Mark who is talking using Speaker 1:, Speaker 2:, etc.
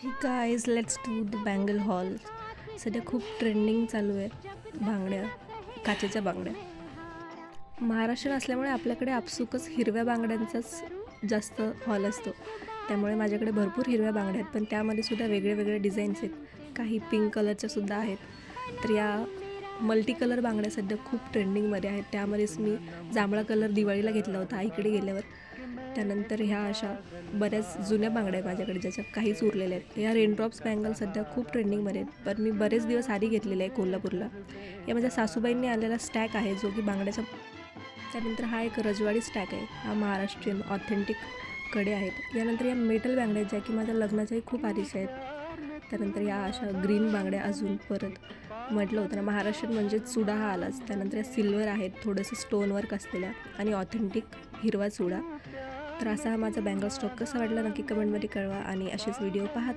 Speaker 1: हे guys let's do the bangle hall. सध्या खूप ट्रेंडिंग चालू आहे बांगड्या, काचेच्या बांगड्या. महाराष्ट्र असल्यामुळे आपल्याकडे आपसुकच हिरव्या बांगड्यांचाच जास्त हॉल असतो. त्यामुळे माझ्याकडे भरपूर हिरव्या बांगड्या आहेत, पण त्यामध्ये सुद्धा वेगळे वेगळे डिझाईन्स आहेत. काही पिंक कलरच्यासुद्धा आहेत. तर या मल्टी कलर बांगड्या सध्या खूप ट्रेंडिंगमध्ये आहेत. त्यामध्येच मी जांभळा कलर दिवाळीला घेतला होता आईकडे गेल्यावर. त्यानंतर ह्या अशा बऱ्याच जुन्या बांगड्या आहेत माझ्याकडे, ज्याच्या काहीच उरलेल्या आहेत. या रेनड्रॉप्स बँगल सध्या खूप ट्रेंडिंगमध्ये आहेत, पण मी बरेच दिवस आधी घेतलेले आहे कोल्हापूरला. या माझ्या सासूबाईंनी आणलेला स्टॅक आहे, जो की बांगड्याच्या. त्यानंतर हा एक रजवाडी स्टॅक आहे. हा महाराष्ट्रीयन ऑथेंटिक कडे आहेत. यानंतर या मेटल बांगड्या ज्या की माझ्या लग्नाच्याही खूप आधीच्या आहेत. त्यानंतर या अशा ग्रीन बांगड्या, अजून परत म्हटलं होतं ना महाराष्ट्रीयन म्हणजेच चुडा हा आलाच. त्यानंतर या सिल्वर आहेत, थोडंसं स्टोन वर्क असलेल्या, आणि ऑथेंटिक हिरवा चुडा. तर असा हा माझा बँगल स्टॉक कसा वाटला नक्की कमेंटमध्ये कळवा, आणि असेच व्हिडिओ पाहत